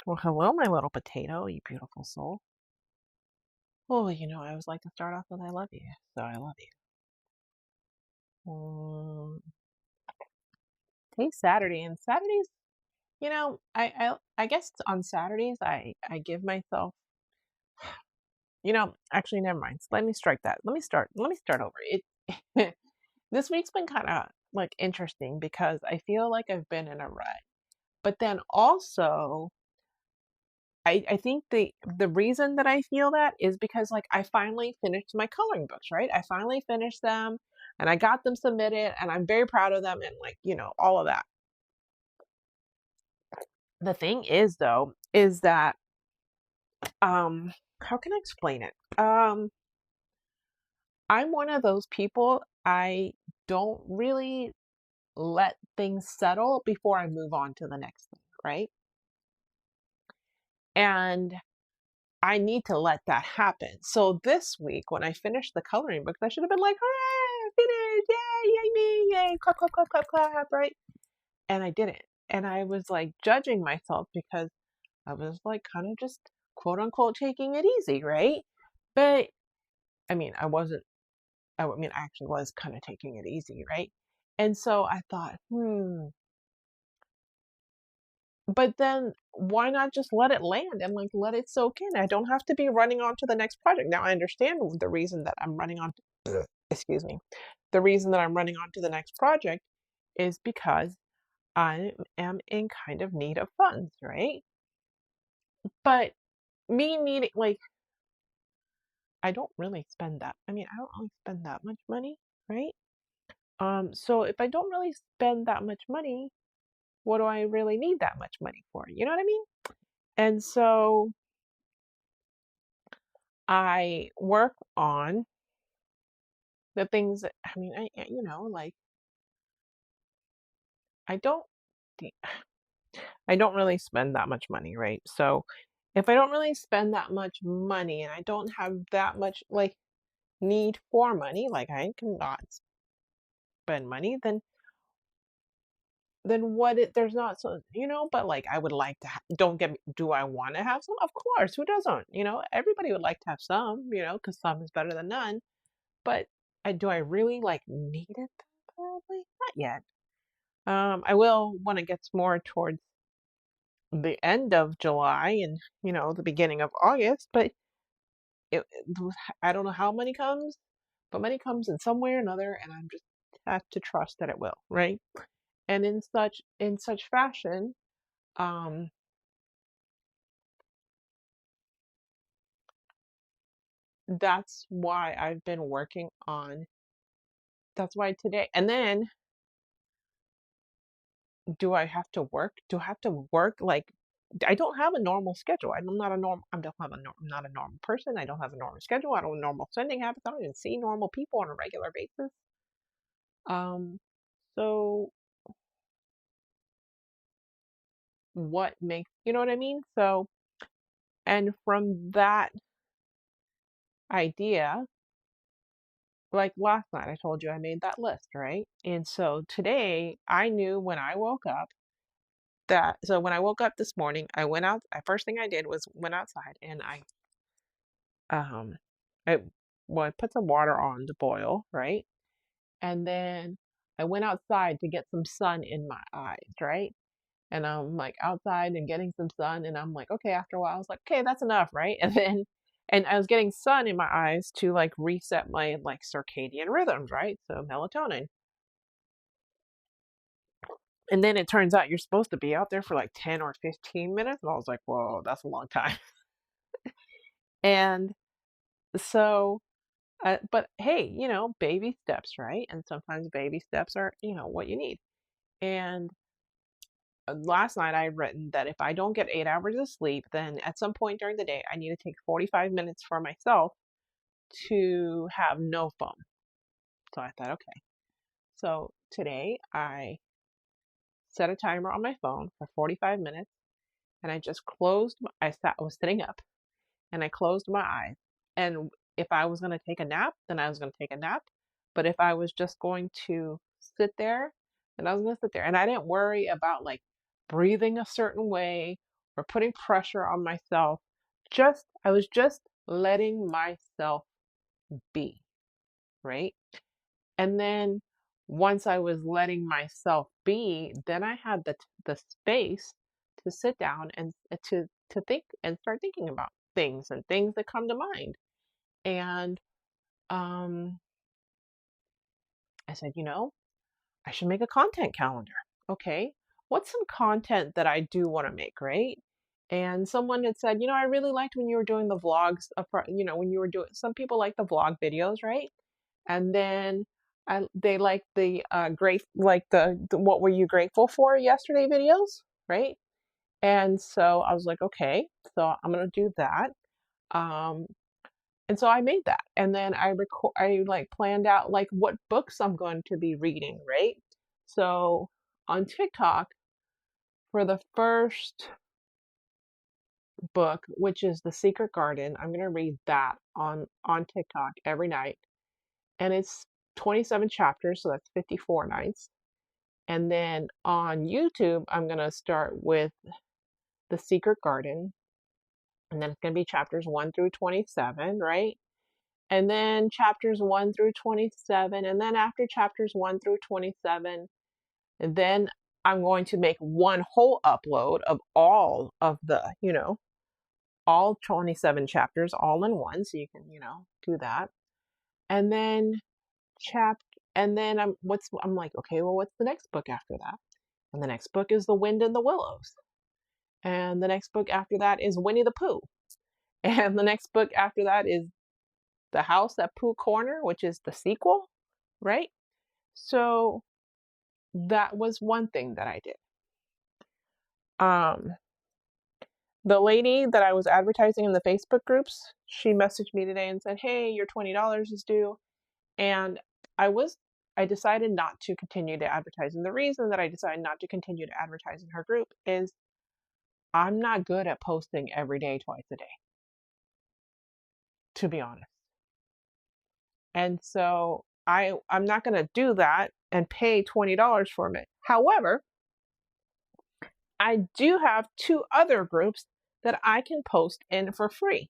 Well, hello, my little potato, you beautiful soul. Oh, I always like to start off with I love you, so I love you. Today's Saturday, and Saturdays, I guess on Saturdays I give myself, actually never mind. Let me strike that. Let me start over. It this week's been kind of like interesting because I feel like I've been in a rut. But then also I think the reason that I feel that is because like I finally finished my coloring books, right? I finally finished them and I got them submitted and I'm very proud of them and like, all of that. The thing is though, is that how can I explain it? I'm one of those people I don't really let things settle before I move on to the next thing, right? And I need to let that happen. So this week, when I finished the coloring book, I should have been like, hooray, finished, yay, yay, me, yay, clap, clap, clap, clap, clap, right? And I didn't. And I was like judging myself because I was like kind of just quote unquote taking it easy, right? But I mean, I actually was kind of taking it easy, right? And so I thought, but then why not just let it land and like let it soak in? I don't have to be running on to the next project. Now I understand the reason that I'm running on excuse me. The reason that I'm running on to the next project is because I am in kind of need of funds, right? But me needing like I don't really spend that. I don't really spend that much money, right? So if I don't really spend that much money, what do I really need that much money for? You know what I mean? And so I work on the things that like I don't I don't really spend that much money, right? So if I don't really spend that much money and I don't have that much like need for money, like I cannot spend money, then there's not so but like I would like to don't get me, do I want to have some? Of course, who doesn't? Everybody would like to have some, because some is better than none. But do I really like need it? Probably not yet. I will when it gets more towards the end of July and the beginning of August, but it, I don't know how money comes, but money comes in some way or another, and I'm just have to trust that it will, right? And in such fashion, um, that's why I've been working on. That's why today, and then do I have to work? Do I have to work like? I don't have a normal schedule. I'm not a norm. I'm not a normal person. I don't have a normal schedule. I don't have normal spending habits. I don't even see normal people on a regular basis. Um, so what makes you know what I mean? So, and from that idea, like last night, I told you I made that list, right? And so today, I knew when I woke up so when I woke up this morning, I went out. First thing I did was went outside and um, I, well, I put some water on to boil, right? And then I went outside to get some sun in my eyes, right? And I'm like outside and getting some sun, and I'm like, okay, after a while, I was like, okay, that's enough, right? And I was getting sun in my eyes to like reset my like circadian rhythms, right? So melatonin. And then it turns out you're supposed to be out there for like 10 or 15 minutes. And I was like, whoa, that's a long time. And so, but hey, baby steps, right? And sometimes baby steps are, what you need. And last night I had written that if I don't get 8 hours of sleep, then at some point during the day, I need to take 45 minutes for myself to have no phone. So I thought, okay. So today I set a timer on my phone for 45 minutes and I just I was sitting up and I closed my eyes. And if I was going to take a nap, then I was going to take a nap. But if I was just going to sit there, then I was going to sit there. And I didn't worry about like breathing a certain way or putting pressure on myself. I was just letting myself be, right? And then once I was letting myself be, then I had the space to sit down and to think and start thinking about things and things that come to mind. And um, I said, I should make a content calendar. Okay, what's some content that I do want to make, right? And someone had said, I really liked when you were doing the vlogs, when you were doing, some people like the vlog videos, right? And then they like the like the what were you grateful for yesterday videos, right? And so I was like, okay, so I'm gonna do that. Um, and so I made that, and then I like planned out like what books I'm going to be reading, right? So on TikTok for the first book, which is The Secret Garden, I'm gonna read that on TikTok every night, and it's 27 chapters, so that's 54 nights. And then on YouTube, I'm gonna start with The Secret Garden, and then it's gonna be chapters 1 through 27, right? And then chapters 1 through 27, and then after chapters 1 through 27, and then I'm going to make one whole upload of all of the, all 27 chapters all in one, so you can, do that. And then chap and then I'm like, okay, well, what's the next book after that? And the next book is The Wind in the Willows. And the next book after that is Winnie the Pooh. And the next book after that is The House at Pooh Corner, which is the sequel, right? So that was one thing that I did. Um, the lady that I was advertising in the Facebook groups, she messaged me today and said, "Hey, your $20 is due." And I was I decided not to continue to advertise. And the reason that I decided not to continue to advertise in her group is I'm not good at posting every day, twice a day, to be honest. And so I'm not going to do that and pay $20 for it. However, I do have two other groups that I can post in for free.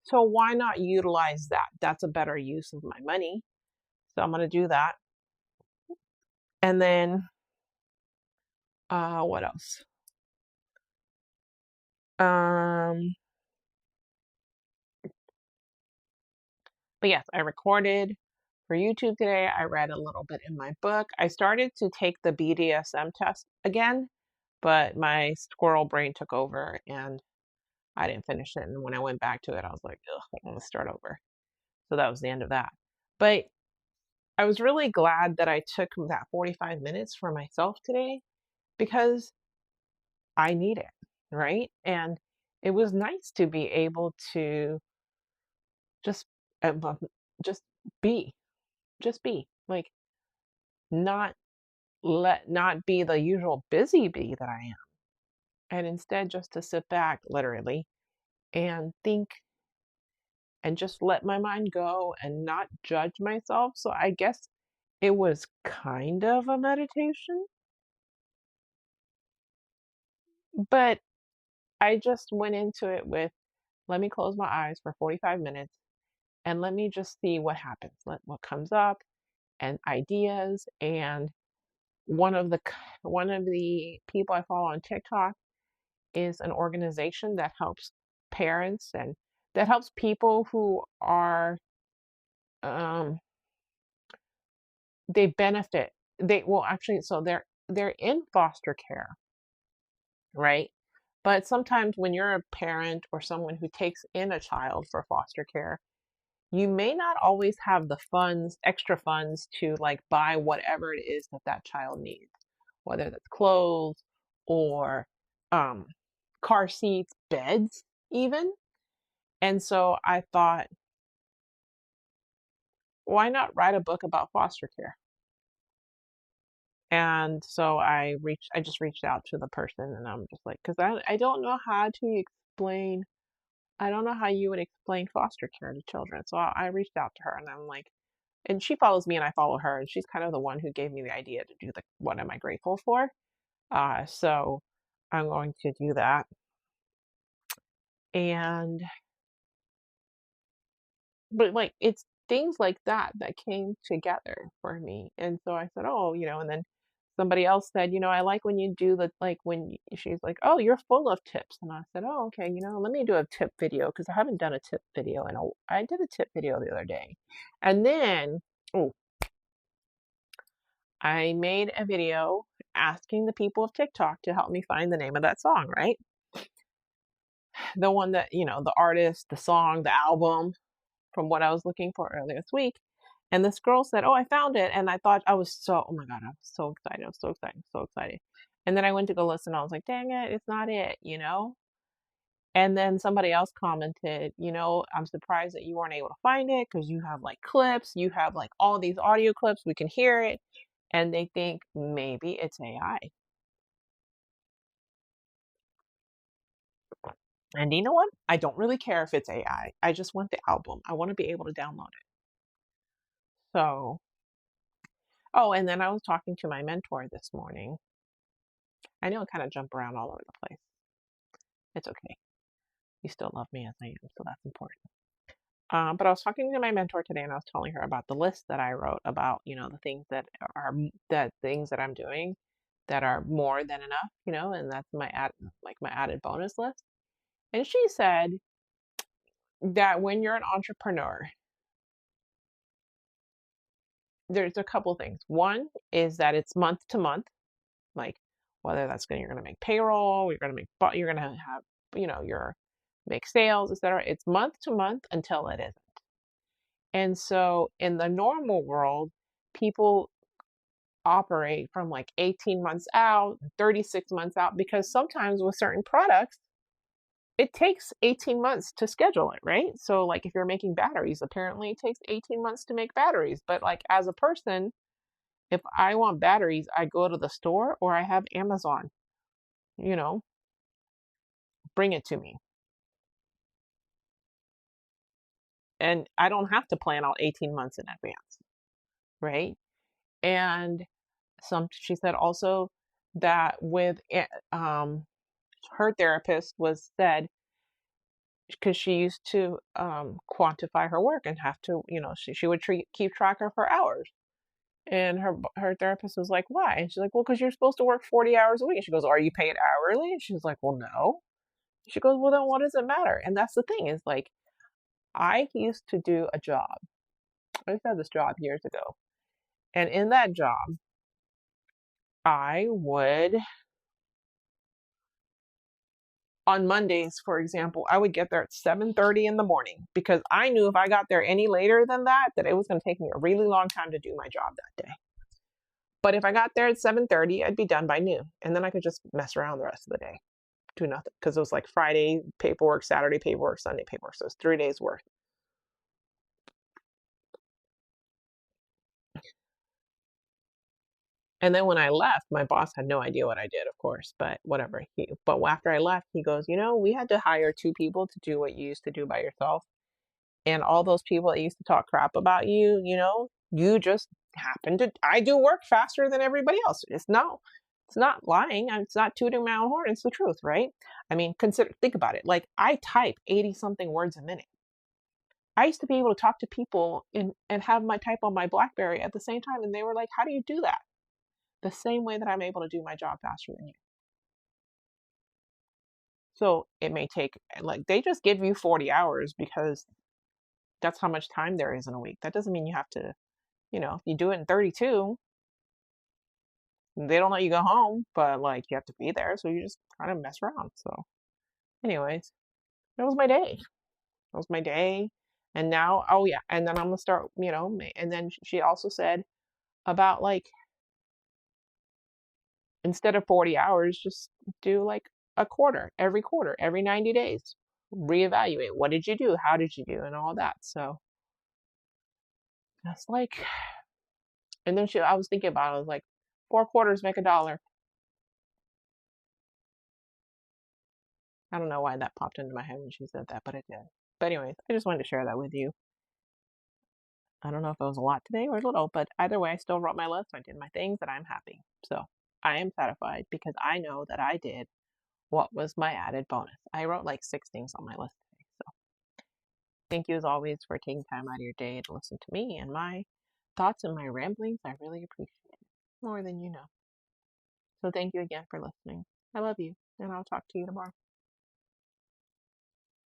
So why not utilize that? That's a better use of my money. So I'm going to do that. And then what else? But yes, I recorded for YouTube today. I read a little bit in my book. I started to take the BDSM test again, but my squirrel brain took over and I didn't finish it. And when I went back to it, I was like, ugh, I want to start over. So that was the end of that. But I was really glad that I took that 45 minutes for myself today because I need it, right? And it was nice to be able to just just be, like not not be the usual busy bee that I am, and instead just to sit back literally and think and just let my mind go and not judge myself. So I guess it was kind of a meditation, but I just went into it with let me close my eyes for 45 minutes and let me just see what happens, what comes up and ideas. And one of the one of the people I follow on TikTok is an organization that helps parents and that helps people who are um, they benefit. They well actually so they're in foster care, right? But sometimes when you're a parent or someone who takes in a child for foster care, you may not always have the funds, extra funds to like buy whatever it is that that child needs, whether that's clothes or um, car seats, beds, even. And so I thought, why not write a book about foster care? And so I just reached out to the person and I'm just like, because I don't know how to explain, I don't know how you would explain foster care to children. So I reached out to her and I'm like, and she follows me and I follow her, and she's kind of the one who gave me the idea to do the what am I grateful for. So I'm going to do that. And but like it's things like that that came together for me. And so I said, "Oh, and then somebody else said, I like when you do the like when she's like, "Oh, you're full of tips." And I said, "Oh, okay, let me do a tip video because I haven't done a tip video in a I did a tip video the other day." And then, oh, I made a video asking the people of TikTok to help me find the name of that song, right? The one that, the artist, the song, the album from what I was looking for earlier this week. And this girl said, "Oh, I found it." And I thought I was so, oh my God, I was so excited. I was so excited, so excited. And then I went to go listen. I was like, dang it, it's not it. And then somebody else commented, "I'm surprised that you weren't able to find it because you have like clips, you have like all these audio clips, we can hear it." And they think maybe it's AI. And you know what? I don't really care if it's AI. I just want the album. I want to be able to download it. So, oh, and then I was talking to my mentor this morning. I know I kind of jump around all over the place. It's okay. You still love me as I am, so that's important. But I was talking to my mentor today, and I was telling her about the list that I wrote about, the things that things that I'm doing that are more than enough, and that's my added bonus list. And she said that when you're an entrepreneur, there's a couple things. One is that it's month to month, like whether that's you're going to make payroll, you're going to have, your make sales, etc. It's month to month until it isn't. And so in the normal world, people operate from like 18 months out, 36 months out, because sometimes with certain products, it takes 18 months to schedule it, right? So like if you're making batteries, apparently it takes 18 months to make batteries. But like as a person, if I want batteries, I go to the store or I have Amazon, you know, bring it to me. And I don't have to plan out 18 months in advance, right? And she said also that with her therapist was said because she used to quantify her work and have to, she would keep track of her hours. And her therapist was like, "Why?" And she's like, "Well, because you're supposed to work 40 hours a week." And she goes, "Are you paid hourly?" And she's like, "Well, no." She goes, "Well, then what does it matter?" And that's the thing is like, I used to do a job. I used to have this job years ago. And in that job, I would, on Mondays, for example, I would get there at 7:30 in the morning because I knew if I got there any later than that, that it was going to take me a really long time to do my job that day. But if I got there at 7:30, I'd be done by noon. And then I could just mess around the rest of the day, do nothing. Because it was like Friday paperwork, Saturday paperwork, Sunday paperwork. So it's 3 days worth. And then when I left, my boss had no idea what I did, of course, but whatever. But after I left, he goes, we had to hire two people to do what you used to do by yourself. And all those people that used to talk crap about you, you just happen to, I do work faster than everybody else. It's not lying. It's not tooting my own horn. It's the truth, right? I mean, think about it. Like I type 80 something words a minute. I used to be able to talk to people and have my type on my BlackBerry at the same time. And they were like, "How do you do that?" The same way that I'm able to do my job faster than you. So it may take, like, they just give you 40 hours because that's how much time there is in a week. That doesn't mean you have to, if you do it in 32, they don't let you go home, but like you have to be there. So you just kind of mess around. So, anyways, that was my day. That was my day. And now, oh yeah. And then I'm going to start, and then she also said about like, instead of 40 hours, just do like a quarter, every 90 days. Reevaluate. What did you do? How did you do? And all that. So that's like, and then I was thinking about it, I was like, 4 quarters make $1. I don't know why that popped into my head when she said that, but it did. But anyways, I just wanted to share that with you. I don't know if it was a lot today or a little, but either way, I still wrote my list. I did my things and I'm happy. So I am satisfied because I know that I did what was my added bonus. I wrote like 6 things on my list today. So thank you as always for taking time out of your day to listen to me and my thoughts and my ramblings. I really appreciate it more than you know. So thank you again for listening. I love you, and I'll talk to you tomorrow.